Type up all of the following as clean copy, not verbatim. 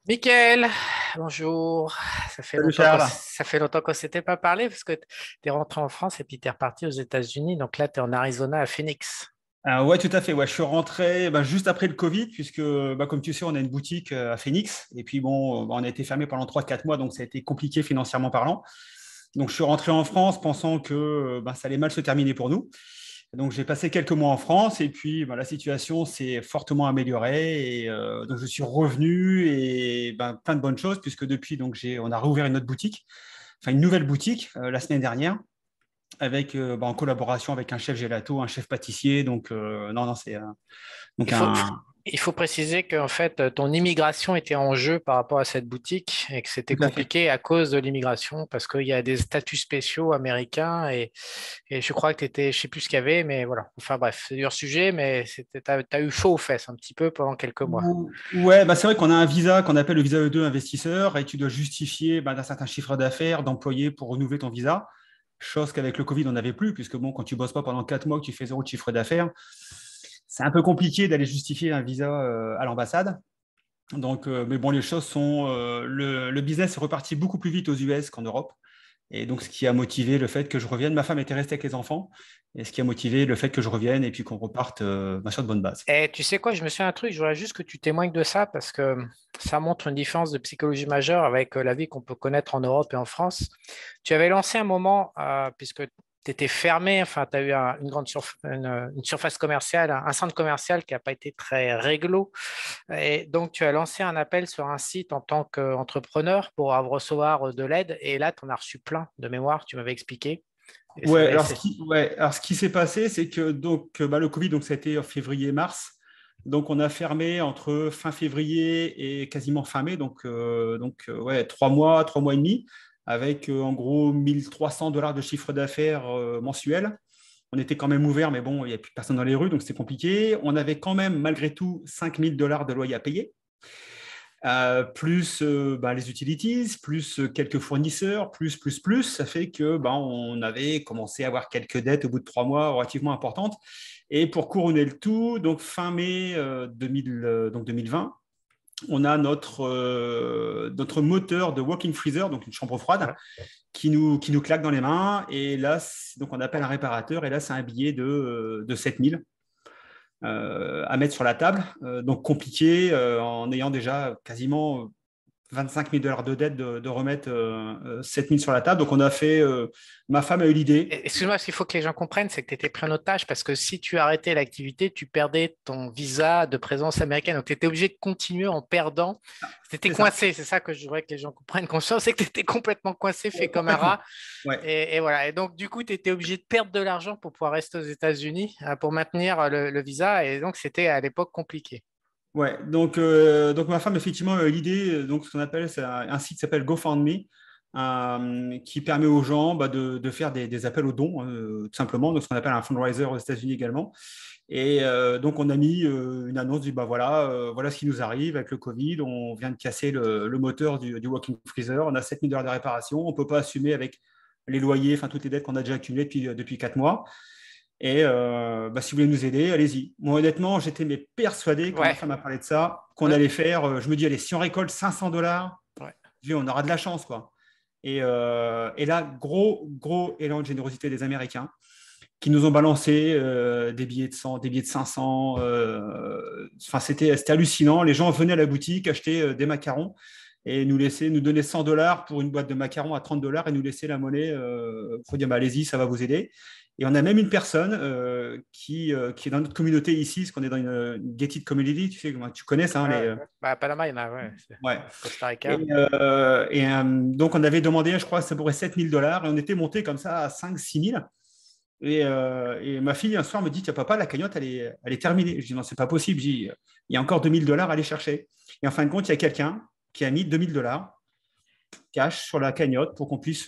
Mickaël, bonjour. Salut Charles. Ça fait longtemps qu'on ne s'était pas parlé parce que tu es rentré en France et puis tu es reparti aux États-Unis. Donc là, tu es en Arizona à Phoenix. Ouais, tout à fait. Ouais, je suis rentré juste après le Covid, puisque comme tu sais, on a une boutique à Phoenix. Et puis bon, on a été fermé pendant 3 4 mois, donc ça a été compliqué financièrement parlant. Donc je suis rentré en France pensant que ça allait mal se terminer pour nous. Donc j'ai passé quelques mois en France et puis la situation s'est fortement améliorée. Et donc je suis revenu et plein de bonnes choses, puisque depuis, on a rouvert une autre boutique, enfin une nouvelle boutique la semaine dernière, avec en collaboration avec un chef gelato, un chef pâtissier. Donc non, non, c'est donc Il faut, un il faut préciser qu'en fait, ton immigration était en jeu par rapport à cette boutique et que c'était tout à fait. compliqué à cause de l'immigration parce qu'il y a des statuts spéciaux américains et je crois que tu étais, je sais plus ce qu'il y avait, mais voilà. Enfin bref, c'est dur sujet, mais t'as eu chaud aux fesses un petit peu pendant quelques mois. Ouais, c'est vrai qu'on a un visa qu'on appelle le visa E2 investisseur, et tu dois justifier d'un certain chiffre d'affaires d'employés pour renouveler ton visa. Chose qu'avec le Covid, on n'avait plus, puisque bon, quand tu bosses pas pendant 4 mois, que tu fais zéro de chiffre d'affaires, c'est un peu compliqué d'aller justifier un visa à l'ambassade. Donc, mais bon, les choses sont. Le business est reparti beaucoup plus vite aux US qu'en Europe. Et donc, ce qui a motivé le fait que je revienne. Ma femme était restée avec les enfants. Et ce qui a motivé le fait que je revienne et puis qu'on reparte sur de bonnes bases. Et tu sais quoi, je me suis un truc, je voudrais juste que tu témoignes de ça parce que ça montre une différence de psychologie majeure avec la vie qu'on peut connaître en Europe et en France. Tu avais lancé un moment, puisque tu étais fermé, enfin, tu as eu une surface commerciale, un centre commercial qui n'a pas été très réglo. Et donc, tu as lancé un appel sur un site en tant qu'entrepreneur pour recevoir de l'aide. Et là, tu en as reçu plein de mémoire, tu m'avais expliqué. Et ça Ouais, m'avait laissé. alors ce qui s'est passé, c'est que le Covid, donc ça a été en février-mars. Donc on a fermé entre fin février et quasiment fin mai, ouais, 3 mois et demi, avec en gros $1 300 de chiffre d'affaires mensuel. On était quand même ouvert, mais bon, il n'y a plus personne dans les rues, donc c'était compliqué. On avait quand même malgré tout $5 000 de loyer à payer, plus les utilities, plus quelques fournisseurs, plus, ça fait que on avait commencé à avoir quelques dettes au bout de 3 mois relativement importantes. Et pour couronner le tout, donc fin mai 2020, on a notre moteur de walk-in freezer, donc une chambre froide, Ouais. qui nous claque dans les mains. Et là, donc on appelle un réparateur, et là, c'est un billet de 7 000 à mettre sur la table. Donc compliqué, en ayant déjà quasiment $25 000 de dette, de remettre 7 000 sur la table. Donc on a fait, ma femme a eu l'idée. Excuse-moi, ce qu'il faut que les gens comprennent, c'est que tu étais pris en otage parce que si tu arrêtais l'activité, tu perdais ton visa de présence américaine. Donc, tu étais obligé de continuer en perdant. Tu étais C'est ça, coincé, c'est ça que je voudrais que les gens comprennent conscience, c'est que tu étais complètement coincé, fait ouais, comme un rat. complètement. Ouais. Et voilà. Et donc, du coup, tu étais obligé de perdre de l'argent pour pouvoir rester aux États-Unis, pour maintenir le visa. Et donc, c'était à l'époque compliqué. Ouais, donc ma femme, effectivement, a eu l'idée, donc ce qu'on appelle, c'est un site qui s'appelle GoFundMe, qui permet aux gens de faire des appels aux dons, tout simplement, donc ce qu'on appelle un fundraiser aux États-Unis également. Et donc, on a mis une annonce, dit voilà ce qui nous arrive avec le Covid. On vient de casser le moteur du walking freezer. On a $7 000 de réparation. On ne peut pas assumer avec les loyers, enfin, toutes les dettes qu'on a déjà accumulées depuis 4 mois. Et si vous voulez nous aider, allez-y. Moi, honnêtement, j'étais persuadé, quand ma Ouais. femme a parlé de ça, qu'on Ouais. allait faire. Je me dis, allez, si on récolte $500, Ouais. on aura de la chance, quoi. Et là, gros élan de générosité des Américains, qui nous ont balancé des billets de 100, des billets de 500. Enfin, c'était hallucinant. Les gens venaient à la boutique acheter des macarons et nous donner $100 pour une boîte de macarons à $30, et nous laisser la monnaie. Faut dire, allez-y, ça va vous aider. Et on a même une personne qui est dans notre communauté ici, parce qu'on est dans une gated community, tu sais, tu connais ça, hein, Ouais. les, Ouais. Bah, à Panama, il y en a, ouais. ouais. Costa Rica. Donc, on avait demandé, je crois, ça pourrait $7 000, et on était monté comme ça à 5 6 000. Et ma fille, un soir, me dit, tiens, papa, la cagnotte, elle est terminée. Je dis, non, c'est pas possible. Je dis, il y a encore $2 000 à aller chercher. Et en fin de compte, il y a quelqu'un qui a mis $2 000 cash sur la cagnotte pour qu'on puisse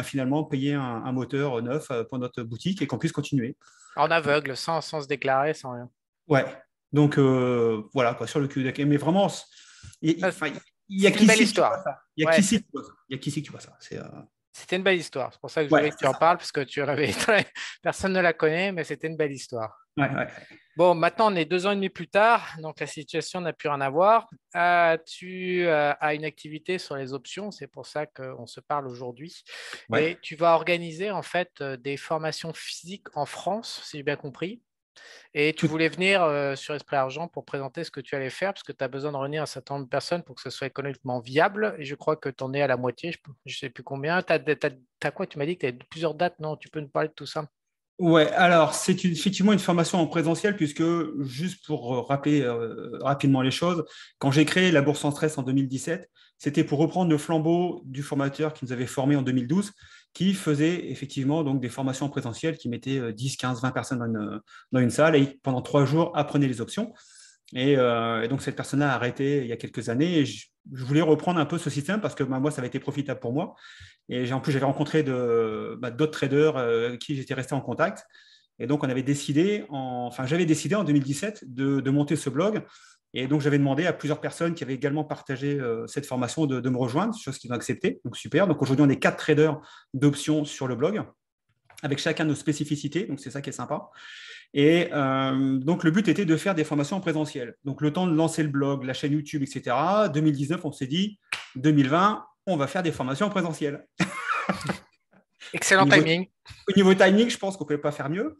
finalement payer un moteur neuf pour notre boutique, et qu'on puisse continuer. En aveugle, sans se déclarer, sans rien. Ouais. Donc, voilà, quoi, sur le cul. Mais vraiment, Ah, enfin, il y a c'était une belle qu'ici que tu vois histoire. ça. Il y a Ouais, qu'ici que tu vois ça. Il y a qu'ici que tu vois ça. c'était une belle histoire. C'est pour ça que je Ouais, voulais que tu c'est en ça. parles, parce que tu en avais... personne ne la connaît, mais c'était une belle histoire. Ouais, ouais. Bon, maintenant, on est 2 ans et demi plus tard, donc la situation n'a plus rien à voir. Tu as une activité sur les options, c'est pour ça qu'on se parle aujourd'hui. Ouais. Et tu vas organiser en fait des formations physiques en France, si j'ai bien compris. Et tu Tout, voulais venir sur Esprit Argent pour présenter ce que tu allais faire, parce que tu as besoin de réunir un certain nombre de personnes pour que ce soit économiquement viable. Et je crois que tu en es à la moitié, je ne sais plus combien. Tu as, quoi? Tu m'as dit que tu avais plusieurs dates, non? Tu peux nous parler de tout ça? Ouais, alors effectivement une formation en présentiel puisque juste pour rappeler rapidement les choses, quand j'ai créé la Bourse en stress en 2017, c'était pour reprendre le flambeau du formateur qui nous avait formé en 2012, qui faisait effectivement donc des formations en présentiel, qui mettait 10, 15, 20 personnes dans une salle et pendant 3 jours apprenaient les options. Et donc, cette personne a arrêté il y a quelques années. Et je voulais reprendre un peu ce système parce que moi, ça avait été profitable pour moi. Et en plus, j'avais rencontré d'autres traders avec qui j'étais resté en contact. Et donc, j'avais décidé en 2017 de monter ce blog. Et donc, j'avais demandé à plusieurs personnes qui avaient également partagé cette formation de me rejoindre, chose qu'ils ont accepté. Donc, super. Donc, aujourd'hui, on est 4 traders d'options sur le blog, avec chacun nos spécificités. Donc, c'est ça qui est sympa. Et donc, le but était de faire des formations en présentiel. Donc, le temps de lancer le blog, la chaîne YouTube, etc. 2019, on s'est dit, 2020, on va faire des formations en présentiel. Au Excellent niveau, timing. au niveau timing, je pense qu'on ne pouvait pas faire mieux.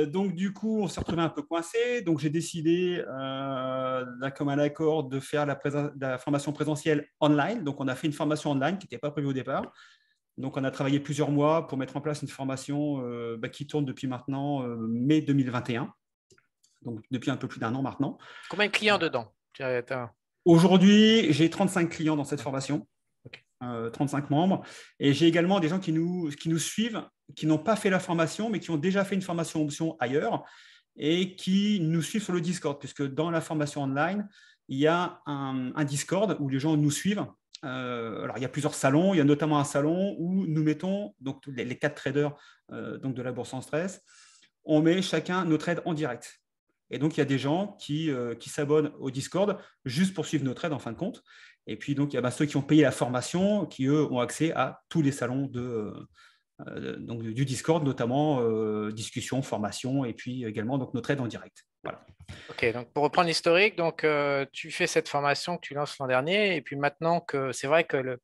Donc, du coup, on s'est retrouvé un peu coincé. Donc, j'ai décidé, d'un commun accord, de faire la formation présentielle online. Donc, on a fait une formation online qui n'était pas prévue au départ. Donc, on a travaillé plusieurs mois pour mettre en place une formation qui tourne depuis maintenant mai 2021, donc depuis un peu plus d'1 an maintenant. Combien de clients dedans? Aujourd'hui, j'ai 35 clients dans cette formation, Ok. 35 membres, et j'ai également des gens qui nous suivent, qui n'ont pas fait la formation, mais qui ont déjà fait une formation option ailleurs, et qui nous suivent sur le Discord, puisque dans la formation online, il y a un Discord où les gens nous suivent. Alors, il y a plusieurs salons. Il y a notamment un salon où nous mettons, donc les 4 traders donc de la bourse en stress, on met chacun nos trades en direct. Et donc, il y a des gens qui s'abonnent au Discord juste pour suivre nos trades en fin de compte. Et puis, donc, il y a ceux qui ont payé la formation qui, eux, ont accès à tous les salons donc, du Discord, notamment discussion, formation, et puis également donc, nos trades en direct. Voilà. Ok, donc pour reprendre l'historique, donc tu fais cette formation que tu lances l'an dernier, et puis maintenant que c'est vrai que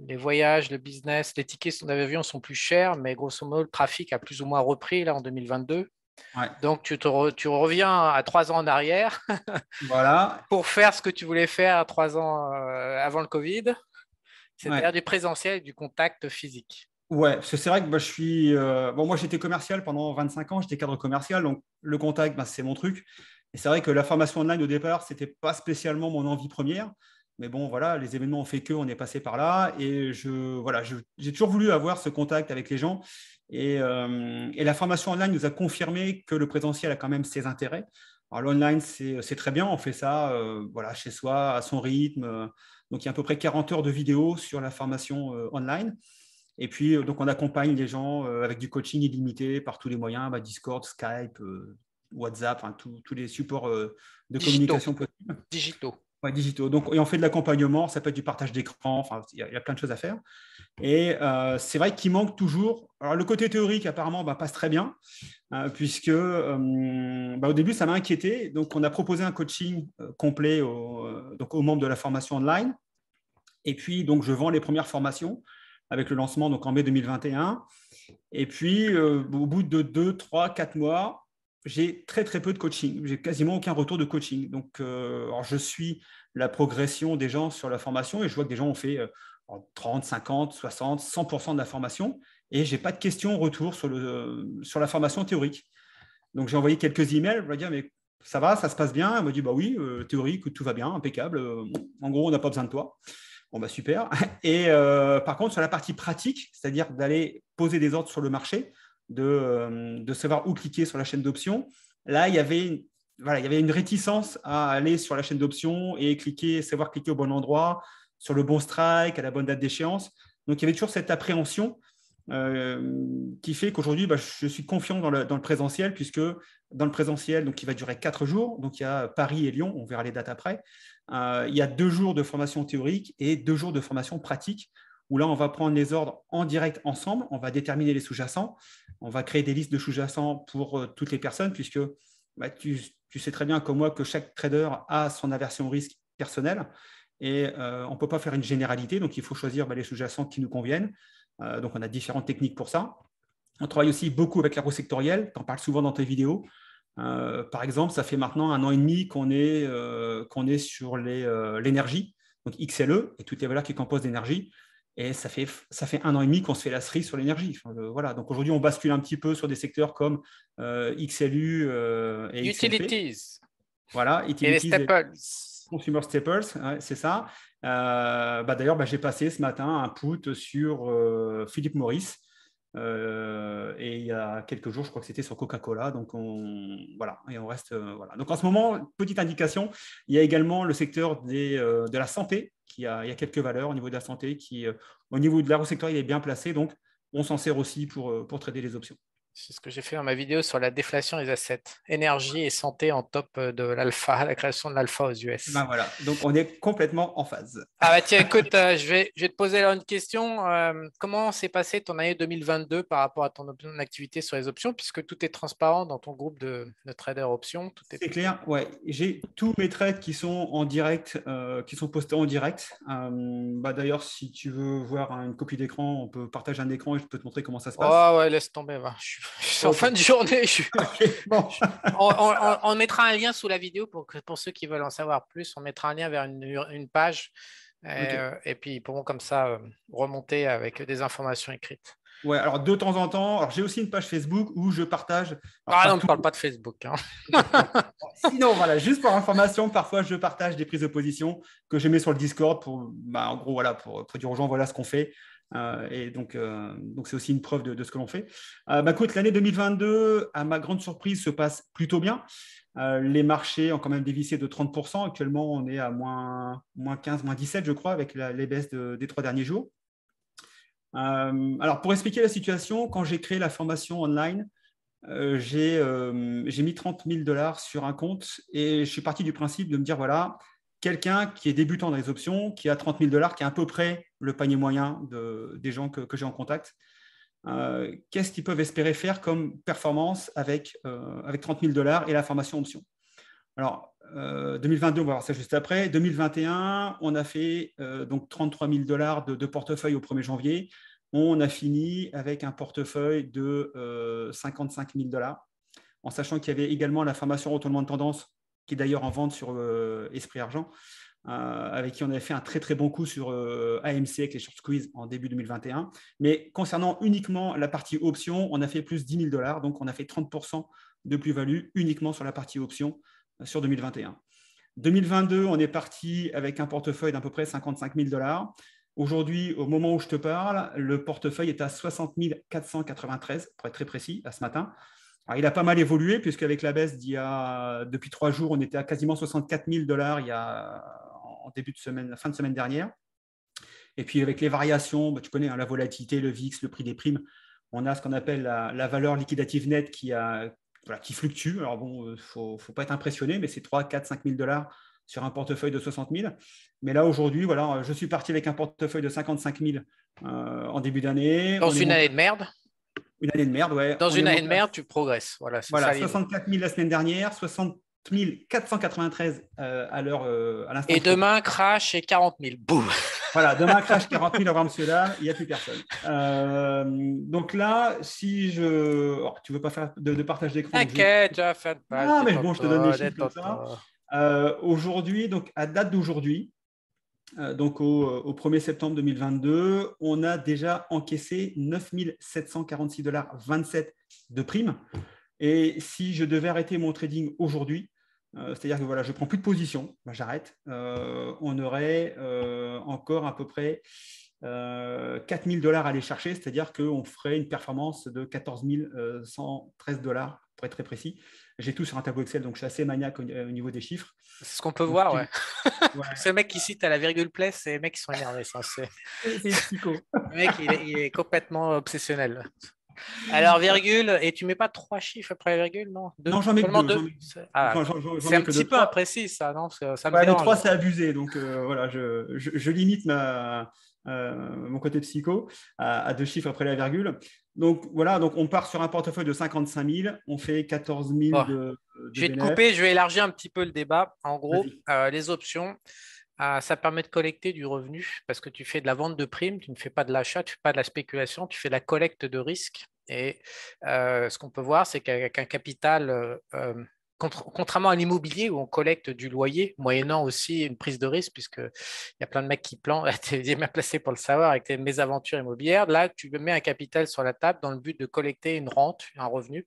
les voyages, le business, les tickets d'avion sont plus chers, mais grosso modo, le trafic a plus ou moins repris là en 2022. Ouais. Donc tu reviens à 3 ans en arrière Voilà. pour faire ce que tu voulais faire 3 ans avant le Covid, Ouais. c'est-à-dire du présentiel et du contact physique. Ouais, parce que c'est vrai que je suis. Moi, j'étais commercial pendant 25 ans, j'étais cadre commercial, donc le contact, c'est mon truc. Et c'est vrai que la formation online, au départ, ce n'était pas spécialement mon envie première. Mais bon, voilà, les événements ont fait on est passé par là. Et j'ai toujours voulu avoir ce contact avec les gens. Et la formation online nous a confirmé que le présentiel a quand même ses intérêts. Alors, l'online, c'est très bien, on fait ça voilà, chez soi, à son rythme. Donc, il y a à peu près 40 heures de vidéo sur la formation online. Et puis, donc, on accompagne les gens avec du coaching illimité par tous les moyens, Discord, Skype, WhatsApp, hein, tous les supports de Digitaux. communication possibles. Digitaux. Ouais, digitaux. Donc, et on fait de l'accompagnement, ça peut être du partage d'écran, enfin, il y a plein de choses à faire. Et c'est vrai qu'il manque toujours. Alors, le côté théorique, apparemment, passe très bien, puisque au début, ça m'a inquiété. Donc, on a proposé un coaching complet donc, aux membres de la formation online. Et puis, donc, je vends les premières formations avec le lancement donc, en mai 2021. Et puis, au bout de 2, 3, 4 mois, j'ai très, très peu de coaching. J'ai quasiment aucun retour de coaching. Donc, alors je suis la progression des gens sur la formation et je vois que des gens ont fait 30, 50, 60, 100% de la formation et je n'ai pas de questions en retour sur la formation théorique. Donc, j'ai envoyé quelques emails. Je me dire, mais ça va, ça se passe bien? Elle m'a dit, bah oui, théorique, tout va bien, impeccable. En gros, on n'a pas besoin de toi. Bon, super. Et par contre, sur la partie pratique, c'est-à-dire d'aller poser des ordres sur le marché, de savoir où cliquer sur la chaîne d'options, là, il y avait une réticence à aller sur la chaîne d'options et savoir cliquer au bon endroit, sur le bon strike, à la bonne date d'échéance. Donc, il y avait toujours cette appréhension qui fait qu'aujourd'hui, je suis confiant dans le présentiel, puisque dans le présentiel, donc, qui va durer 4 jours, donc il y a Paris et Lyon, on verra les dates après, il y a 2 jours de formation théorique et 2 jours de formation pratique, où là, on va prendre les ordres en direct ensemble, on va déterminer les sous-jacents, on va créer des listes de sous-jacents pour toutes les personnes, puisque bah, tu sais très bien comme moi que chaque trader a son aversion au risque personnelle et on ne peut pas faire une généralité. Donc, il faut choisir les sous-jacents qui nous conviennent. Donc, on a différentes techniques pour ça. On travaille aussi beaucoup avec l'agro sectoriel. Tu en parles souvent dans tes vidéos. Par exemple, ça fait maintenant 1 an et demi qu'on est sur l'énergie, donc XLE et toutes les valeurs qui composent l'énergie. Et ça fait 1 an et demi qu'on se fait la cerise sur l'énergie. Enfin, voilà. Donc aujourd'hui, on bascule un petit peu sur des secteurs comme XLU et XLP. Utilities Voilà, et les Utilities et staples. Consumer Staples, ouais, c'est ça. D'ailleurs, j'ai passé ce matin un put sur Philip Morris. Et il y a quelques jours, je crois que c'était sur Coca-Cola. Donc, voilà, et on reste. Voilà. Donc, en ce moment, petite indication, il y a également le secteur de la santé, il y a quelques valeurs au niveau de la santé qui, au niveau de l'agro-secteur, il est bien placé. Donc, on s'en sert aussi pour trader les options. C'est ce que j'ai fait dans ma vidéo sur la déflation des assets. Énergie et santé en top de l'alpha, la création de l'alpha aux US. Voilà, donc on est complètement en phase. Ah bah tiens, écoute, je vais te poser là une question. Comment s'est passé ton année 2022 par rapport à ton activité sur les options, puisque tout est transparent dans ton groupe de traders options, tout est... C'est clair, ouais. J'ai tous mes trades qui sont en direct, qui sont postés en direct. D'ailleurs, si tu veux voir une copie d'écran, on peut partager un écran et je peux te montrer comment ça se passe. Oh ouais, laisse tomber. Va. Je suis en fin de journée. Bon. On mettra un lien sous la vidéo pour ceux qui veulent en savoir plus. On mettra un lien vers une page et puis ils pourront comme ça remonter avec des informations écrites. Ouais, alors de temps en temps, alors j'ai aussi une page Facebook où je partage. Ah non, on ne parle pas de Facebook. Hein. Sinon, voilà, juste pour information, parfois je partage des prises de position que je mets sur le Discord pour, en gros, voilà, pour dire aux gens voilà ce qu'on fait. Et donc c'est aussi une preuve de ce que l'on fait. Écoute, l'année 2022, à ma grande surprise, se passe plutôt bien. Les marchés ont quand même dévissé de 30%. Actuellement, on est à moins 15, moins 17, je crois, avec les baisses des 3 derniers jours. Alors, pour expliquer la situation, quand j'ai créé la formation online, j'ai mis 30 000 $ sur un compte et je suis parti du principe de me dire, voilà, quelqu'un qui est débutant dans les options, qui a 30 000 $, qui est à peu près le panier moyen des gens que j'ai en contact, qu'est-ce qu'ils peuvent espérer faire comme performance avec 30 000 $ et la formation option. Alors, 2022, on va voir ça juste après. 2021, on a fait donc 33 000 $ de portefeuille au 1er janvier. On a fini avec un portefeuille de 55 000 $, en sachant qu'il y avait également la formation retournement de tendance, qui est d'ailleurs en vente sur Esprit Argent, avec qui on avait fait un très très bon coup sur AMC avec les short squeeze en début 2021. Mais concernant uniquement la partie option, on a fait plus 10 000 $, donc on a fait 30% de plus-value uniquement sur la partie option sur 2021. 2022, on est parti avec un portefeuille d'à peu près 55 000 $. Aujourd'hui, au moment où je te parle, le portefeuille est à 60 493, pour être très précis, à ce matin. Alors, il a pas mal évolué, puisqu'avec la baisse depuis 3 jours, on était à quasiment 64 000 $ en début de semaine, fin de semaine dernière. Et puis, avec les variations, tu connais la volatilité, le VIX, le prix des primes, on a ce qu'on appelle la valeur liquidative nette qui fluctue. Alors bon, il ne faut pas être impressionné, mais c'est 3, 4, 5 000 $ sur un portefeuille de 60 000. Mais là, aujourd'hui, voilà, je suis parti avec un portefeuille de 55 000 en début d'année. Dans une année de merde. Une année de merde, ouais. Dans une année de merde, tu progresses. Voilà, ça, 64 000 la semaine dernière, 60 493 à l'instant. Et demain, crash et 40 000. Boum. Voilà, demain, crash 40 000, au revoir, monsieur, là, il n'y a plus personne. Donc là, si je. Alors, tu ne veux pas faire de partage d'écran. T'inquiète, tu vas faire de page. Ah, mais bon, je te donne les chiffres comme ça. Aujourd'hui, donc à date d'aujourd'hui, donc au 1er septembre 2022, on a déjà encaissé 9 746 $27 de primes. Et si je devais arrêter mon trading aujourd'hui, c'est-à-dire que voilà, je ne prends plus de position, j'arrête, on aurait encore à peu près 4 000 $ à aller chercher, c'est-à-dire qu'on ferait une performance de 14 113 $, pour être très précis. J'ai tout sur un tableau Excel, donc je suis assez maniaque au niveau des chiffres. C'est ce qu'on peut voir, ouais. Ce mec qui cite à la virgule près, c'est les mecs qui sont énervés. C'est psycho. Le mec, il est complètement obsessionnel. Alors, virgule, et tu mets pas 3 chiffres après la virgule, non? Non, j'en mets que 2. C'est un petit peu imprécis, ça, non? Ça me le 3, c'est abusé. Donc, voilà, je limite mon côté psycho à 2 chiffres après la virgule. Donc, voilà, donc on part sur un portefeuille de 55 000, on fait 14 000 Bon, de je vais te bénéfices. couper, je vais élargir un petit peu le débat. En gros, Vas-y. les options, ça permet de collecter du revenu parce que tu fais de la vente de primes, tu ne fais pas de l'achat, tu ne fais pas de la spéculation, tu fais de la collecte de risques. Et ce qu'on peut voir, c'est qu'avec un capital, contrairement à l'immobilier où on collecte du loyer, moyennant aussi une prise de risque, puisqu'il y a plein de mecs qui plantent, tu es bien placé pour le savoir avec tes mésaventures immobilières, là, tu mets un capital sur la table dans le but de collecter une rente, un revenu.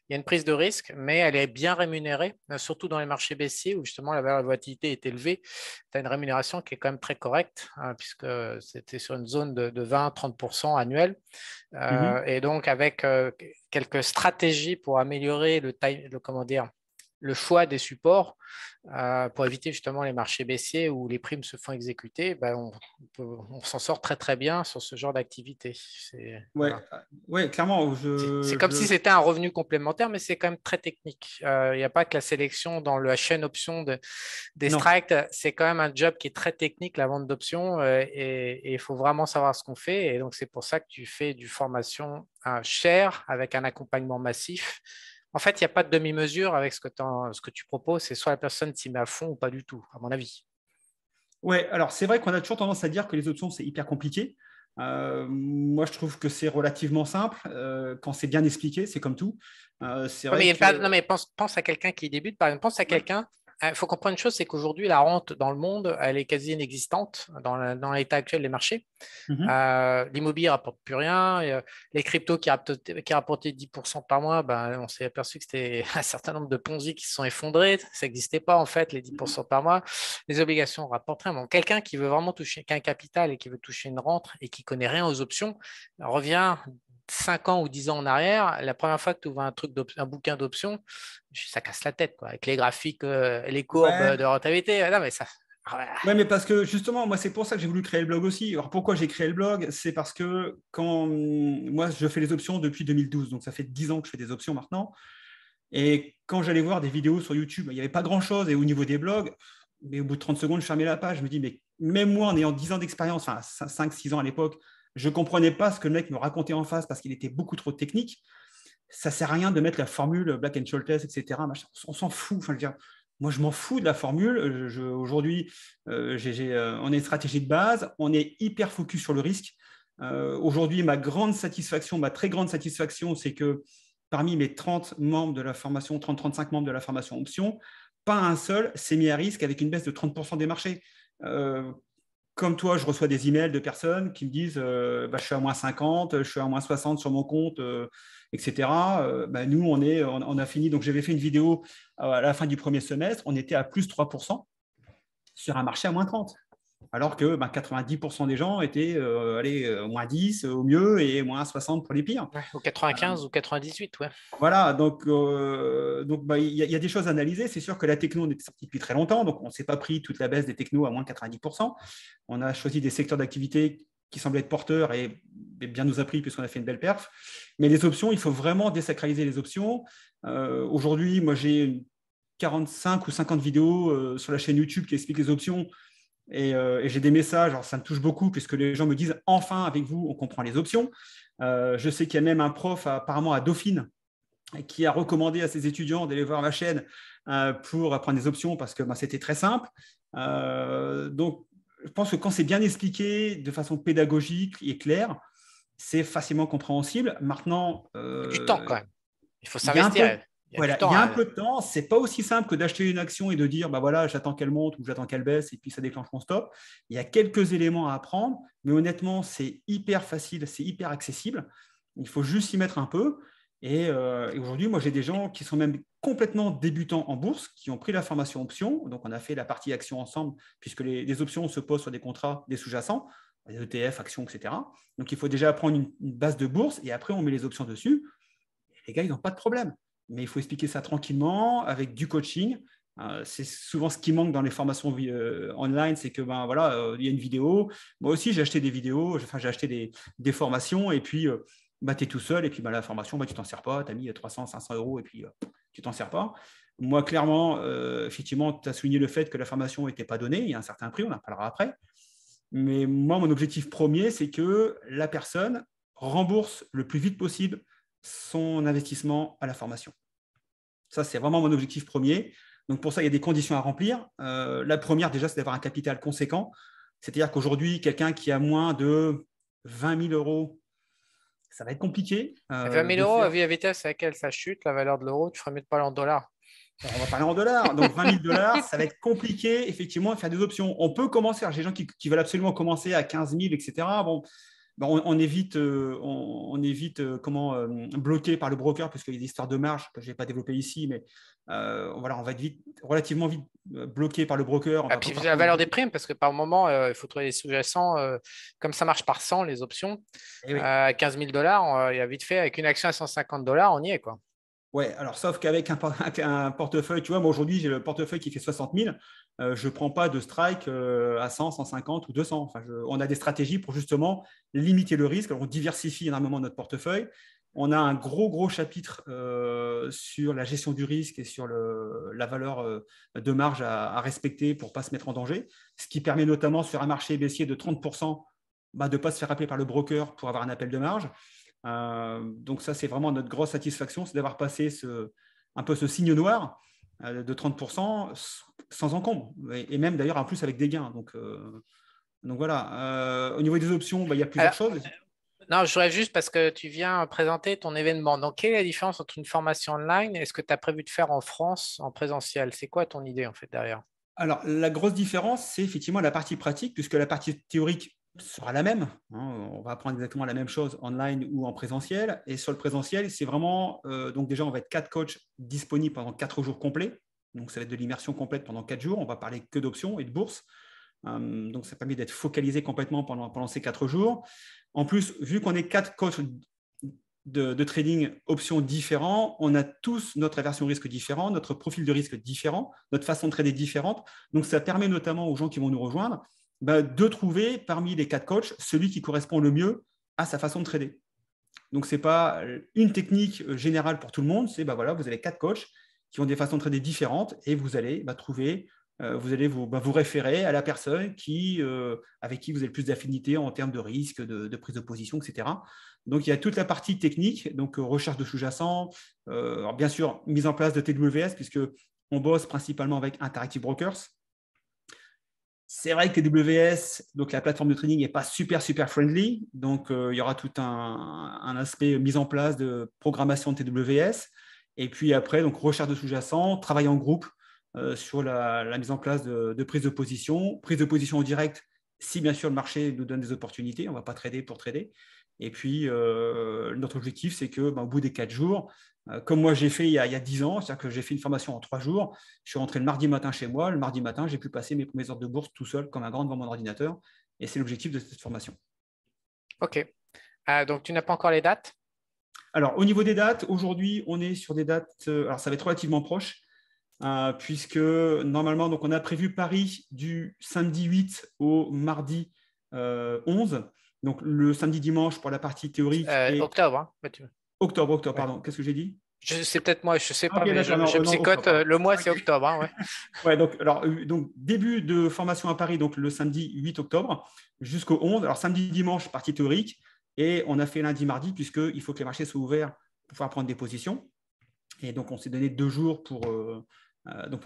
Il y a une prise de risque, mais elle est bien rémunérée, surtout dans les marchés baissiers où justement la valeur de volatilité est élevée. Tu as une rémunération qui est quand même très correcte, hein, puisque c'était sur une zone de 20-30% annuel. Mhm. Et donc, avec quelques stratégies pour améliorer comment dire, le choix des supports pour éviter justement les marchés baissiers où les primes se font exécuter, ben on s'en sort très très bien sur ce genre d'activité. Ouais, Voilà. ouais, clairement, C'est comme si c'était un revenu complémentaire, mais c'est quand même très technique. Il n'y a pas que la sélection dans la chaîne option des non. strikes. C'est quand même un job qui est très technique, la vente d'options, et il faut vraiment savoir ce qu'on fait. Et donc, c'est pour ça que tu fais du formation cher avec un accompagnement massif. En fait, il n'y a pas de demi-mesure avec ce que tu proposes. C'est soit la personne s'y met à fond ou pas du tout, à mon avis. Ouais, alors c'est vrai qu'on a toujours tendance à dire que les options, c'est hyper compliqué. Moi, je trouve que c'est relativement simple. Quand c'est bien expliqué, c'est comme tout. C'est Ouais, mais, vrai que. non, mais pense à quelqu'un qui débute, par exemple, pense à Ouais. quelqu'un. Il faut comprendre une chose, c'est qu'aujourd'hui, la rente dans le monde, elle est quasi inexistante dans l'état actuel des marchés. Mhm. L'immobilier ne rapporte plus rien. Et, les cryptos qui rapportaient 10% par mois, ben, on s'est aperçu que c'était un certain nombre de Ponzi qui se sont effondrés. Ça n'existait pas, en fait, les 10% par mois. Les obligations rapportent rien. Bon, quelqu'un qui veut vraiment toucher qu'un capital et qui veut toucher une rente et qui connaît rien aux options, revient 5 ans ou 10 ans en arrière. La première fois que tu ouvres un bouquin d'options, ça casse la tête, quoi, avec les graphiques, les courbes Ouais. de rentabilité. Non, mais ça. Voilà. Ouais, mais parce que justement, moi, c'est pour ça que j'ai voulu créer le blog aussi. Alors, pourquoi j'ai créé le blog? C'est parce que quand moi, je fais les options depuis 2012, donc ça fait 10 ans que je fais des options maintenant. Et quand j'allais voir des vidéos sur YouTube, il n'y avait pas grand-chose. Et au niveau des blogs, mais au bout de 30 secondes, je fermais la page. Je me dis, mais même moi, en ayant 10 ans d'expérience, enfin 5-6 ans à l'époque, je ne comprenais pas ce que le mec me racontait en face parce qu'il était beaucoup trop technique. Ça ne sert à rien de mettre la formule Black and Scholes, etc. On s'en fout. Enfin, je veux dire, moi, je m'en fous de la formule. Aujourd'hui, on a une stratégie de base. On est hyper focus sur le risque. Aujourd'hui, ma très grande satisfaction, c'est que parmi mes 30 membres de la formation, 30-35 membres de la formation option, pas un seul s'est mis à risque avec une baisse de 30% des marchés. Euh, Comme toi, je reçois des emails de personnes qui me disent bah, je suis à moins 50, je suis à moins 60 sur mon compte, etc. Bah, nous, on a fini. Donc, j'avais fait une vidéo à la fin du premier semestre. On était à plus 3% sur un marché à moins 30. Alors que bah, 90% des gens étaient moins 10 au mieux et moins 60 pour les pires. Ouais, ou 95 ou 98, ouais. Voilà, donc bah, y a des choses à analyser. C'est sûr que la techno, on était sorti depuis très longtemps, donc on ne s'est pas pris toute la baisse des technos à moins 90%. On a choisi des secteurs d'activité qui semblaient être porteurs et bien nous a pris puisqu'on a fait une belle perf. Mais les options, il faut vraiment désacraliser les options. Aujourd'hui, moi, j'ai 45 ou 50 vidéos sur la chaîne YouTube qui expliquent les options. Et j'ai des messages, alors ça me touche beaucoup puisque les gens me disent enfin avec vous on comprend les options. Je sais qu'il y a même un prof apparemment à Dauphine qui a recommandé à ses étudiants d'aller voir ma chaîne pour apprendre des options parce que bah, c'était très simple. Donc je pense que quand c'est bien expliqué de façon pédagogique et claire, c'est facilement compréhensible. Maintenant, Du temps quand même. Il faut il y a un s'investir. peu, Il y a du voilà, il temps. y a un peu de temps. C'est pas aussi simple que d'acheter une action et de dire, bah voilà, j'attends qu'elle monte ou j'attends qu'elle baisse et puis ça déclenche mon stop. Il y a quelques éléments à apprendre, mais honnêtement, c'est hyper facile, c'est hyper accessible. Il faut juste s'y mettre un peu. Et aujourd'hui, moi, j'ai des gens qui sont même complètement débutants en bourse, qui ont pris la formation option. Donc, on a fait la partie action ensemble, puisque les options se posent sur des contrats, des sous-jacents, des ETF, actions, etc. Donc, il faut déjà apprendre une base de bourse et après, on met les options dessus. Les gars, ils n'ont pas de problème. Mais il faut expliquer ça tranquillement, avec du coaching. C'est souvent ce qui manque dans les formations online, c'est que ben voilà, il y a une vidéo. Moi aussi, j'ai acheté des vidéos, enfin j'ai acheté des formations, et puis bah, tu es tout seul, et puis bah, la formation, bah, tu t'en sers pas, tu as mis 300, 500 euros, et puis tu t'en sers pas. Moi, clairement, effectivement, tu as souligné le fait que la formation n'était pas donnée, il y a un certain prix, on en parlera après. Mais moi, mon objectif premier, c'est que la personne rembourse le plus vite possible son investissement à la formation. Ça, c'est vraiment mon objectif premier. Donc, pour ça, il y a des conditions à remplir. La première, déjà, c'est d'avoir un capital conséquent. C'est-à-dire qu'aujourd'hui, quelqu'un qui a moins de 20 000 euros, ça va être compliqué 20 000 de euros, à faire. vu la vitesse à laquelle ça chute, la valeur de l'euro, tu ferais mieux de parler en dollars. Alors, on va parler en dollars. Donc, 20 000 dollars, ça va être compliqué, effectivement, de faire des options. On peut commencer. J'ai des gens qui veulent absolument commencer à 15 000, etc. Bon, on évite, bloqué par le broker, parce qu'il y a des histoires de marge que je ne vais pas développer ici, mais voilà, on va être relativement vite bloqué par le broker. On Et va puis pas la prendre valeur des primes, parce que par moment, il faut trouver des sous-jacents. Comme ça marche par 100, les options, Eh oui. 15 000 dollars, il y a vite fait, avec une action à 150 dollars, on y est, quoi. Ouais, alors sauf qu'avec un portefeuille, tu vois, moi aujourd'hui j'ai le portefeuille qui fait 60 000, je ne prends pas de strike à 100, 150 ou 200. Enfin, on a des stratégies pour justement limiter le risque. Alors, on diversifie énormément notre portefeuille. On a un gros chapitre sur la gestion du risque et sur la valeur de marge à respecter pour ne pas se mettre en danger, ce qui permet notamment sur un marché baissier de 30% de ne pas se faire appeler par le broker pour avoir un appel de marge. Donc ça, c'est vraiment notre grosse satisfaction, c'est d'avoir passé un peu ce signe noir de 30% sans encombre, et même d'ailleurs en plus avec des gains. Donc voilà, au niveau des options, il y a plusieurs Alors, choses. non, je voudrais juste parce que tu viens présenter ton événement. Donc, quelle est la différence entre une formation online et ce que tu as prévu de faire en France en présentiel? C'est quoi ton idée en fait derrière? Alors, la grosse différence, c'est effectivement la partie pratique, puisque la partie théorique sera la même. On va apprendre exactement la même chose online ou en présentiel. Et sur le présentiel, c'est vraiment, donc déjà, on va être 4 coachs disponibles pendant 4 jours complets. Donc, ça va être de l'immersion complète pendant 4 jours. On va parler que d'options et de bourse. Donc, ça permet d'être focalisé complètement pendant ces 4 jours. En plus, vu qu'on est 4 coachs de trading options différents, on a tous notre aversion au risque différent, notre profil de risque différent, notre façon de trader différente. Donc, ça permet notamment aux gens qui vont nous rejoindre de trouver parmi les 4 coachs celui qui correspond le mieux à sa façon de trader. Donc, ce n'est pas une technique générale pour tout le monde, c'est voilà, vous avez 4 coachs qui ont des façons de trader différentes et vous allez trouver, vous allez vous référer à la personne avec qui vous avez le plus d'affinité en termes de risque, de prise de position, etc. Donc, il y a toute la partie technique, donc recherche de sous-jacents, bien sûr, mise en place de TWS, puisqu'on bosse principalement avec Interactive Brokers. C'est vrai que TWS, donc la plateforme de trading, n'est pas super friendly. Donc, il y aura tout un aspect mise en place de programmation de TWS. Et puis après, donc recherche de sous-jacents, travail en groupe sur la mise en place de prise de position. Prise de position en direct, si bien sûr le marché nous donne des opportunités. On ne va pas trader pour trader. Et puis, notre objectif, c'est qu'au bout des 4 jours, comme moi j'ai fait il y a 10 ans, c'est-à-dire que j'ai fait une formation en 3 jours, je suis rentré le mardi matin chez moi, le mardi matin, j'ai pu passer mes premiers ordres de bourse tout seul, comme un grand devant mon ordinateur, et c'est l'objectif de cette formation. Ok. Donc, tu n'as pas encore les dates? Alors, au niveau des dates, aujourd'hui, on est sur des dates, alors ça va être relativement proche, puisque normalement, donc, on a prévu Paris du samedi 8 au mardi 11, donc le samedi dimanche pour la partie théorique et Octobre, hein? octobre, Ouais. pardon, qu'est-ce que j'ai dit? C'est peut-être moi, je ne sais Ok, pas, mais d'accord, je non, psychote. octobre. Le mois, c'est Ok. octobre, hein, ouais. Ouais, donc, début de formation à Paris, donc le samedi 8 octobre jusqu'au 11. Alors samedi, dimanche, partie théorique. Et on a fait lundi, mardi, puisqu'il faut que les marchés soient ouverts pour pouvoir prendre des positions. Et donc, on s'est donné 2 jours pour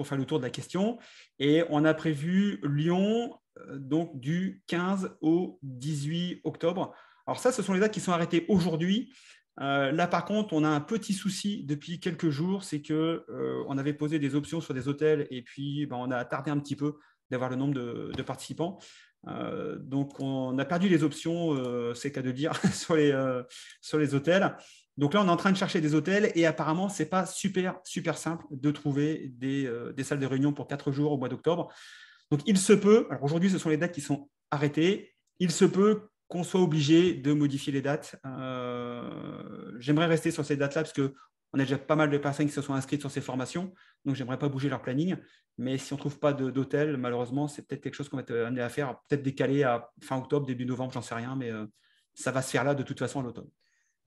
faire le tour de la question. Et on a prévu Lyon donc du 15 au 18 octobre. Alors ça, ce sont les dates qui sont arrêtées aujourd'hui. Là, par contre, on a un petit souci depuis quelques jours, c'est qu'on avait posé des options sur des hôtels et puis on a tardé un petit peu d'avoir le nombre de participants. Donc, on a perdu les options, c'est qu'à de dire, sur les hôtels. Donc là, on est en train de chercher des hôtels et apparemment, ce n'est pas super simple de trouver des salles de réunion pour 4 jours au mois d'octobre. Donc, il se peut, alors aujourd'hui, ce sont les dates qui sont arrêtées, il se peut qu'on soit obligé de modifier les dates. J'aimerais rester sur ces dates-là parce qu'on a déjà pas mal de personnes qui se sont inscrites sur ces formations, donc j'aimerais pas bouger leur planning. Mais si on ne trouve pas d'hôtel, malheureusement, c'est peut-être quelque chose qu'on va être amené à faire, peut-être décaler à fin octobre, début novembre, j'en sais rien, mais ça va se faire là de toute façon à l'automne.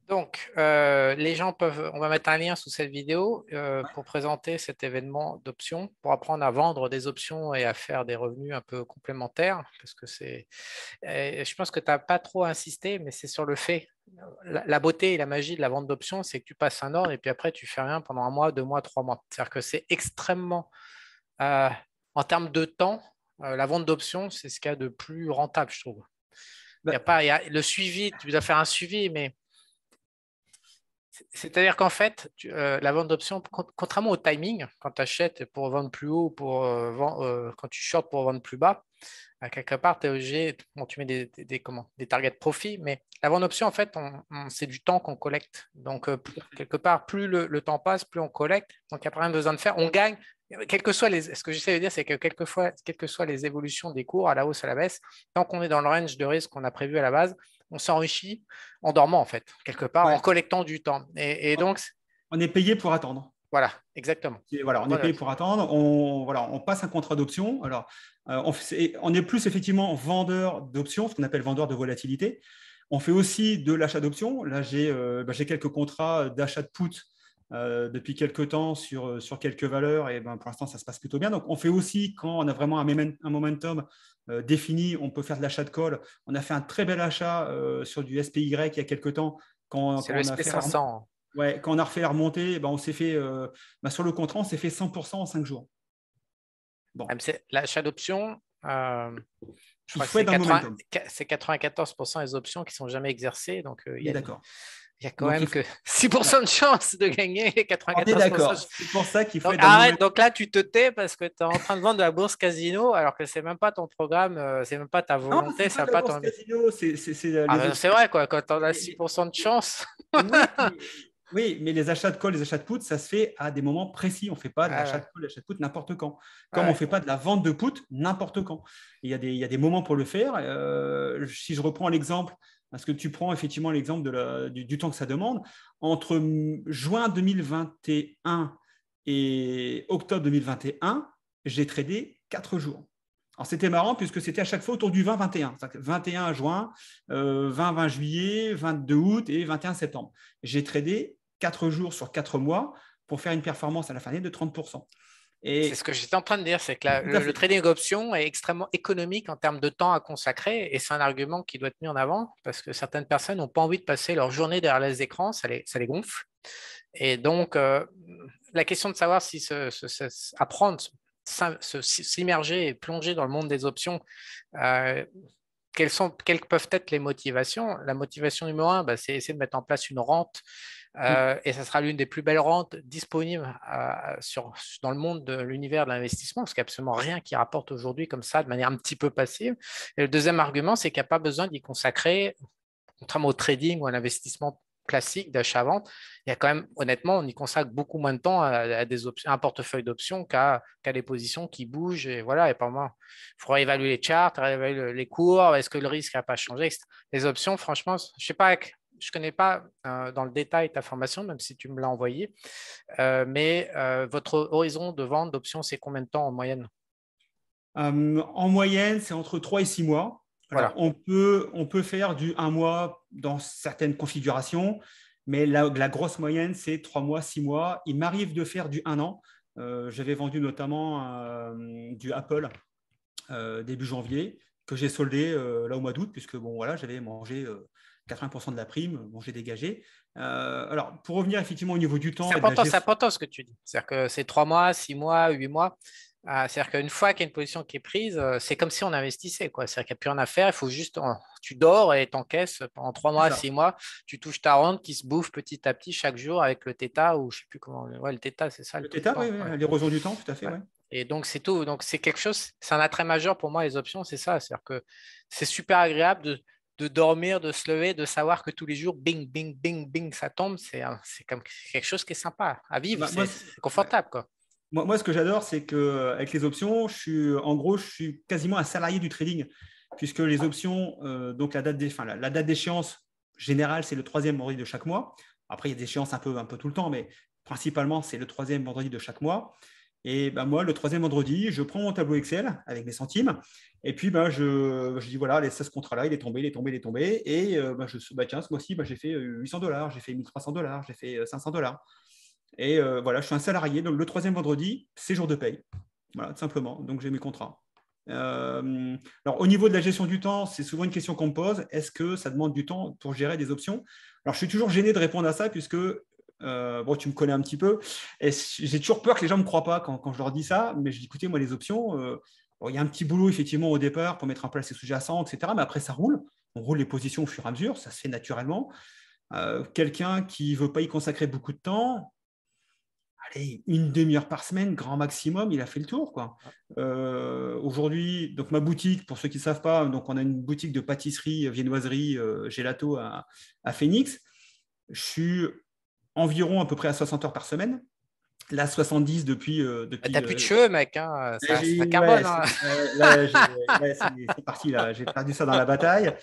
Donc, les gens peuvent, on va mettre un lien sous cette vidéo pour présenter cet événement d'options, pour apprendre à vendre des options et à faire des revenus un peu complémentaires, parce que je pense que tu n'as pas trop insisté, mais c'est sur le fait la beauté et la magie de la vente d'options, c'est que tu passes un ordre et puis après, tu fais rien pendant un mois, 2 mois, 3 mois. C'est-à-dire que c'est extrêmement, euh, en termes de temps, la vente d'options, c'est ce qu'il y a de plus rentable, je trouve. Il y a Bah, pas, il y a le suivi, tu dois faire un suivi, mais c'est-à-dire qu'en fait, la vente d'options, contrairement au timing, quand tu achètes pour vendre plus haut, quand tu shorts pour vendre plus bas, à quelque part, tu es obligé, bon, tu mets des targets profit, mais la vente d'options, en fait, c'est du temps qu'on collecte. Donc, quelque part, plus le temps passe, plus on collecte. Donc, il n'y a pas rien besoin de faire. On gagne, ce que j'essaie de dire, c'est que quelquefois, quelles que soient les évolutions des cours, à la hausse, à la baisse, tant qu'on est dans le range de risque qu'on a prévu à la base, on s'enrichit en dormant, en fait, quelque part, en ouais, collectant du temps. Et donc, on est payé pour attendre. voilà, exactement. Voilà, on est Voilà. payé pour attendre. Voilà, on passe un contrat d'option. Alors, on est plus effectivement vendeur d'options, ce qu'on appelle vendeur de volatilité. On fait aussi de l'achat d'options. Là, j'ai quelques contrats d'achat de put depuis quelques temps sur quelques valeurs et pour l'instant, ça se passe plutôt bien. Donc, on fait aussi, quand on a vraiment un momentum défini, on peut faire de l'achat de call. On a fait un très bel achat sur du SPY il y a quelques temps C'est quand le on a fait la, SP500. ouais, quand on a refait la remontée, on s'est fait, sur le contrat, on s'est fait 100% en 5 jours. Bon, L'achat d'options, je il crois que faut être dans le momentum. c'est 94% des options qui ne sont jamais exercées. Donc, On est d'accord. il y a quand Donc, même que 6% de chance de gagner et on est 94%. d'accord. C'est pour ça qu'il faut Donc, être dans le arrête. momentum. Donc là, tu te tais parce que tu es en train de vendre de la bourse casino alors que ce n'est même pas ton programme, c'est même pas ta Non, volonté, c'est c'est pas même de la pas bourse ton. casino, c'est Ah, les ben, c'est options. vrai, quoi. Quand on a Mais, 6% de chance. oui, mais les achats de call, les achats de put, ça se fait à des moments précis. On ne fait pas de Ah, l'achat ouais. de call, l'achat de put n'importe quand. Ah, Comme on ne ouais. fait pas de la vente de put n'importe quand. Il y a des moments pour le faire. Si je reprends l'exemple, parce que tu prends effectivement l'exemple du temps que ça demande, entre juin 2021 et octobre 2021, j'ai tradé 4 jours. Alors, c'était marrant puisque c'était à chaque fois autour du 20-21. 21 juin, 20 juillet, 22 août et 21 septembre. J'ai tradé 4 jours sur 4 mois pour faire une performance à la fin d'année de 30%. C'est ce Et que j'étais en train de dire, c'est que tout à le fait. trading option est extrêmement économique en termes de temps à consacrer et c'est un argument qui doit être mis en avant parce que certaines personnes n'ont pas envie de passer leur journée derrière les écrans, ça les gonfle. Et donc, la question de savoir si apprendre, s'immerger et plonger dans le monde des options, euh, quelles peuvent être les motivations? La motivation numéro un, bah, c'est essayer de mettre en place une rente et ça sera l'une des plus belles rentes disponibles dans le monde de l'univers de l'investissement, parce qu'il n'y a absolument rien qui rapporte aujourd'hui comme ça de manière un petit peu passive. Et le deuxième argument, c'est qu'il n'y a pas besoin d'y consacrer, contrairement au trading ou à l'investissement classique d'achat-vente, il y a quand même, honnêtement, on y consacre beaucoup moins de temps à des options, à un portefeuille d'options qu'à des positions qui bougent. Et voilà, et par moment, il faudra évaluer les charts, évaluer les cours, est-ce que le risque n'a pas changé, etc. Les options, franchement, je ne sais pas, je ne connais pas dans le détail ta formation, même si tu me l'as envoyé, mais votre horizon de vente d'options, c'est combien de temps en moyenne? En moyenne, c'est entre 3 et 6 mois. Alors, Voilà. on peut faire du 1 mois dans certaines configurations, mais la grosse moyenne, c'est 3 mois, 6 mois. Il m'arrive de faire du 1 an. J'avais vendu notamment du Apple début janvier, que j'ai soldé là au mois d'août, puisque bon, voilà, j'avais mangé 80% de la prime, bon, j'ai dégagé. Alors, pour revenir effectivement au niveau du temps et de la C'est gestion. important ce que tu dis. C'est-à-dire que c'est 3 mois, 6 mois, 8 mois. C'est-à-dire qu'une fois qu'il y a une position qui est prise, c'est comme si on investissait, quoi. C'est-à-dire qu'il n'y a plus rien à faire. Il faut juste, tu dors et t'encaisses pendant trois C'est mois, ça. 6 mois. Tu touches ta rente qui se bouffe petit à petit chaque jour avec le θ ou je ne sais plus comment. Ouais, le θ, c'est ça le Le taux de Theta, oui, temps. Ouais. oui, l'érosion du temps, tout à fait, Ouais. ouais. Et donc, c'est tout. Donc, c'est quelque chose, c'est un attrait majeur pour moi, les options, c'est ça. C'est-à-dire que c'est super agréable de dormir, de se lever, de savoir que tous les jours, bing, bing, bing, bing, ça tombe. C'est comme quelque chose qui est sympa à vivre. Bah, moi, C'est ouais. confortable, quoi. Ce que j'adore, c'est qu'avec les options, je suis quasiment un salarié du trading, puisque les options, donc la date d'échéance générale, c'est le troisième vendredi de chaque mois. Après, il y a des échéances un peu tout le temps, mais principalement, c'est le troisième vendredi de chaque mois. Et ben, moi, le troisième vendredi, je prends mon tableau Excel avec mes centimes, et puis je dis voilà, ce contrat-là, il est tombé, il est tombé, il est tombé, et tiens, ce mois-ci, j'ai fait $800, j'ai fait $1 300, j'ai fait $500. Et voilà, je suis un salarié, donc le troisième vendredi, c'est jour de paye. Voilà, tout simplement. Donc j'ai mes contrats. Alors, au niveau de la gestion du temps, c'est souvent une question qu'on me pose. Est-ce que ça demande du temps pour gérer des options? Alors, je suis toujours gêné de répondre à ça puisque, bon, tu me connais un petit peu. Et j'ai toujours peur que les gens ne me croient pas quand je leur dis ça. Mais je dis, écoutez, moi, les options, bon, il y a un petit boulot, effectivement, au départ pour mettre en place les sous-jacents, etc. Mais après, ça roule. On roule les positions au fur et à mesure. Ça se fait naturellement. Quelqu'un qui ne veut pas y consacrer beaucoup de temps, allez, une demi-heure par semaine, grand maximum, il a fait le tour, quoi. Aujourd'hui, donc ma boutique, pour ceux qui ne savent pas, donc on a une boutique de pâtisserie, viennoiserie, gelato à Phoenix. Je suis environ à peu près à 60 heures par semaine. Là, 70 T'as plus de cheveux, mec, hein, ça ouais, carbone. Hein. là, c'est parti, là. J'ai perdu ça dans la bataille.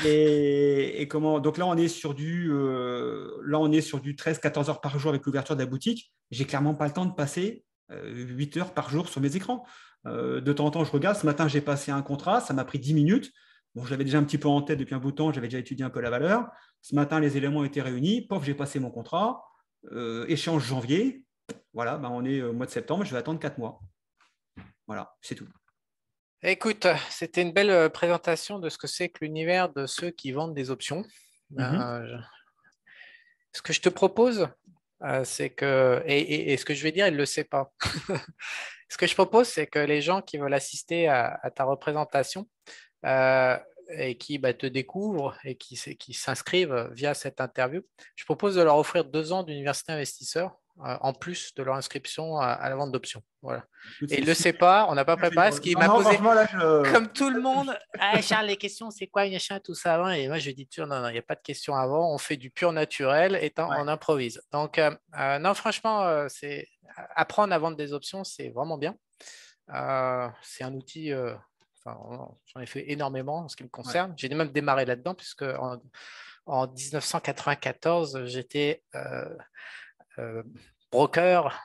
Et comment? Donc là, on est sur du 13-14 heures par jour avec l'ouverture de la boutique. J'ai clairement pas le temps de passer 8 heures par jour sur mes écrans. De temps en temps, je regarde. Ce matin, j'ai passé un contrat. Ça m'a pris 10 minutes. Bon, je l'avais déjà un petit peu en tête depuis un bout de temps. J'avais déjà étudié un peu la valeur. Ce matin, les éléments étaient réunis. Pof, j'ai passé mon contrat. Échéance janvier. Voilà, ben, on est au mois de septembre. Je vais attendre 4 mois. Voilà, c'est tout. Écoute, c'était une belle présentation de ce que c'est que l'univers de ceux qui vendent des options. Ce que je te propose, c'est que, et ce que je vais dire, il ne le sait pas. Ce que je propose, c'est que les gens qui veulent assister à ta représentation et qui te découvrent et qui s'inscrivent via cette interview, je propose de leur offrir 2 ans d'université investisseur en plus de leur inscription à la vente d'options. Voilà. Et il ne le sait pas, on n'a pas préparé, ce qui Non, m'a non, posé, franchement, là, comme tout le monde, ah, Charles, les questions, c'est quoi, machin, tout ça avant. Et moi, je dis, non, non, il n'y a pas de questions avant, on fait du pur naturel et on improvise. Donc, non, franchement, c'est apprendre à vendre des options, c'est vraiment bien. C'est un outil, j'en ai fait énormément en ce qui me concerne. J'ai même démarré là-dedans, puisque en 1994, j'étais broker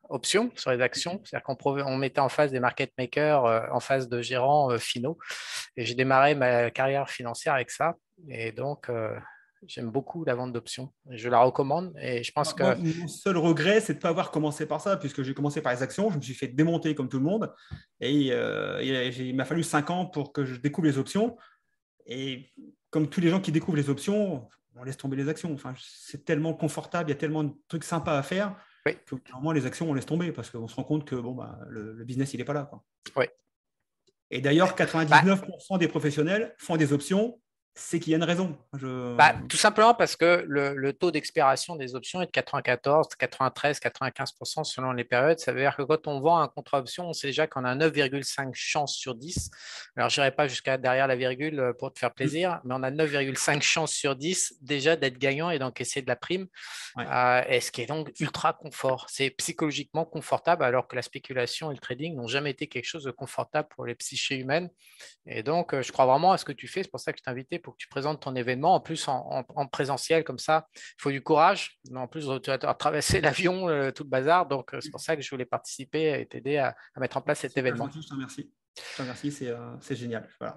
options sur les actions, c'est-à-dire qu'on mettait en face des market makers, en face de gérants finaux. Et j'ai démarré ma carrière financière avec ça. Et donc, j'aime beaucoup la vente d'options. Je la recommande et je pense que… Mon seul regret, c'est de ne pas avoir commencé par ça, puisque j'ai commencé par les actions. Je me suis fait démonter comme tout le monde. Et il m'a fallu 5 ans pour que je découvre les options. Et comme tous les gens qui découvrent les options, on laisse tomber les actions. Enfin, c'est tellement confortable, il y a tellement de trucs sympas à faire Oui. que normalement, les actions, on laisse tomber parce qu'on se rend compte que bon, bah, le business, il n'est pas là, quoi. Oui. Et d'ailleurs, 99% des professionnels font des options, c'est qu'il y a une raison. Tout simplement parce que le taux d'expiration des options est de 94, 93, 95% selon les périodes. Ça veut dire que quand on vend un contrat option, on sait déjà qu'on a 9,5 chances sur 10. Alors, je n'irai pas jusqu'à derrière la virgule pour te faire plaisir, mais on a 9,5 chances sur 10 déjà d'être gagnant et d'encaisser de la prime. Et ce qui est donc ultra confort. C'est psychologiquement confortable alors que la spéculation et le trading n'ont jamais été quelque chose de confortable pour les psychés humaines. Et donc, je crois vraiment à ce que tu fais. C'est pour ça que je t'ai invité pour que tu présentes ton événement. En plus, en présentiel, comme ça, il faut du courage. Mais en plus, tu vas traverser l'avion, tout le bazar. Donc, c'est pour ça que je voulais participer et t'aider à mettre en place cet événement. Gentil, je te remercie. Je te remercie, c'est génial. Voilà.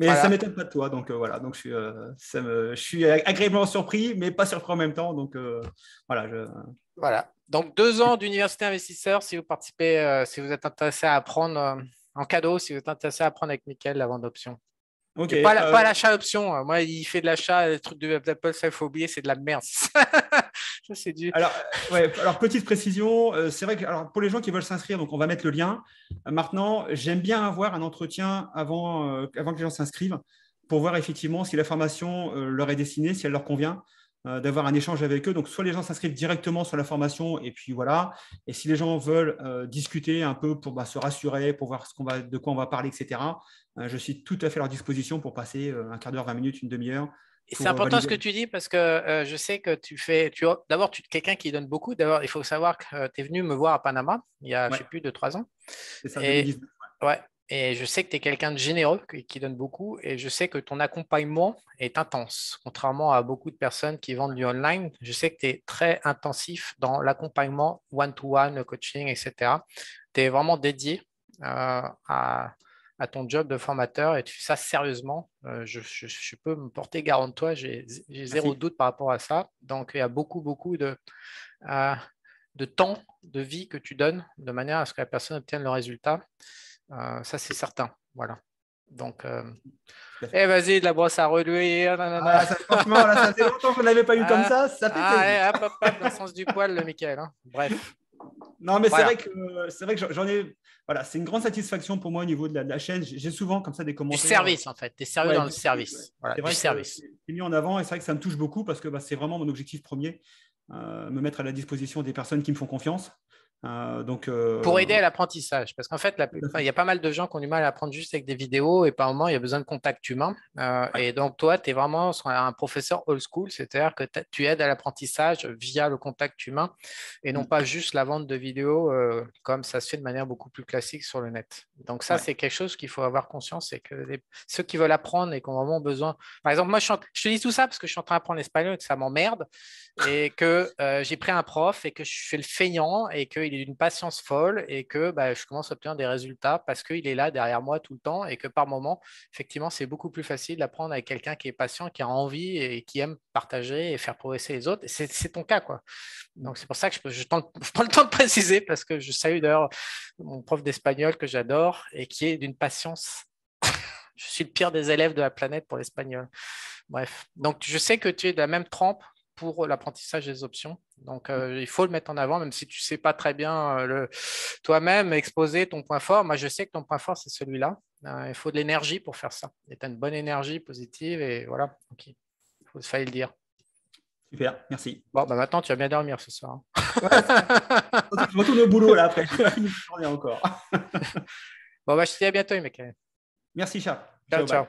Mais ça ne m'étonne pas de toi. Donc, voilà. Donc, je suis agréablement surpris, mais pas surpris en même temps. Donc, voilà. Voilà. Donc, 2 ans d'université investisseur si vous participez, si vous êtes intéressé à apprendre en cadeau, si vous êtes intéressé à apprendre avec Mickaël la vente d'options. Ok. Et pas l'achat option. Moi, il fait de l'achat, les trucs d'Apple, ça, il faut oublier, c'est de la merde. Ça, c'est du… Alors, petite précision, c'est vrai que pour les gens qui veulent s'inscrire, donc on va mettre le lien. Maintenant, j'aime bien avoir un entretien avant que les gens s'inscrivent pour voir effectivement si la formation leur est destinée, si elle leur convient, d'avoir un échange avec eux. Donc, soit les gens s'inscrivent directement sur la formation et puis voilà. Et si les gens veulent discuter un peu pour se rassurer, pour voir de quoi on va parler, etc., je suis tout à fait à leur disposition pour passer un quart d'heure, 20 minutes, une demi-heure. C'est important ce que tu dis parce que je sais que d'abord, tu es quelqu'un qui donne beaucoup. D'abord, il faut savoir que tu es venu me voir à Panama il y a, je ne sais plus, 2-3 ans. C'est ça, Et, 2019. et je sais que tu es quelqu'un de généreux qui donne beaucoup. Et je sais que ton accompagnement est intense. Contrairement à beaucoup de personnes qui vendent du online, je sais que tu es très intensif dans l'accompagnement one-to-one, le coaching, etc. Tu es vraiment dédié à ton job de formateur et tu fais ça sérieusement. Je peux me porter garant de toi, j'ai zéro doute par rapport à ça. Donc, il y a beaucoup, beaucoup de temps, de vie que tu donnes de manière à ce que la personne obtienne le résultat. Ça, c'est certain. Voilà. Donc, vas-y, de la brosse à reluire. Ah, franchement, là, ça fait longtemps que je ne l'avais pas eu comme ça fait plaisir. Hop, hop, hop, dans le sens du poil, le Michael. Hein. Bref. Non, mais voilà. c'est vrai que j'en ai. Voilà, c'est une grande satisfaction pour moi au niveau de la chaîne. J'ai souvent comme ça des commentaires. Du service, en fait. Tu es sérieux dans le service. Ouais. Voilà, c'est vrai du service. c'est mis en avant et c'est vrai que ça me touche beaucoup parce que c'est vraiment mon objectif premier, me mettre à la disposition des personnes qui me font confiance. Pour aider à l'apprentissage, parce qu'en fait, il y a pas mal de gens qui ont du mal à apprendre juste avec des vidéos et par moment, il y a besoin de contact humain. Et donc, toi, tu es vraiment un professeur old school, c'est-à-dire que tu aides à l'apprentissage via le contact humain et non pas juste la vente de vidéos comme ça se fait de manière beaucoup plus classique sur le net. Donc, ça, c'est quelque chose qu'il faut avoir conscience, c'est que ceux qui veulent apprendre et qui ont vraiment besoin. Par exemple, moi, je te dis tout ça parce que je suis en train d'apprendre l'espagnol et que ça m'emmerde et que j'ai pris un prof et que je fais le feignant et qu'il est d'une patience folle et que je commence à obtenir des résultats parce qu'il est là derrière moi tout le temps et que par moment, effectivement, c'est beaucoup plus facile d'apprendre avec quelqu'un qui est patient, qui a envie et qui aime partager et faire progresser les autres. C'est ton cas, quoi. Donc, c'est pour ça que je prends le temps de préciser parce que je salue d'ailleurs mon prof d'espagnol que j'adore et qui est d'une patience. Je suis le pire des élèves de la planète pour l'espagnol. Bref, donc je sais que tu es de la même trempe pour l'apprentissage des options. Donc, il faut le mettre en avant, même si tu ne sais pas très bien toi-même exposer ton point fort. Moi, je sais que ton point fort, c'est celui-là. Il faut de l'énergie pour faire ça. Et tu as une bonne énergie positive et voilà. Donc, il fallait le dire. Super, merci. Bon, maintenant, tu vas bien dormir ce soir. Je retourne au boulot là après. Je n'ai pas fini de journée encore. Bon, je te dis à bientôt, mec. Merci, Charles. Ciao, ciao.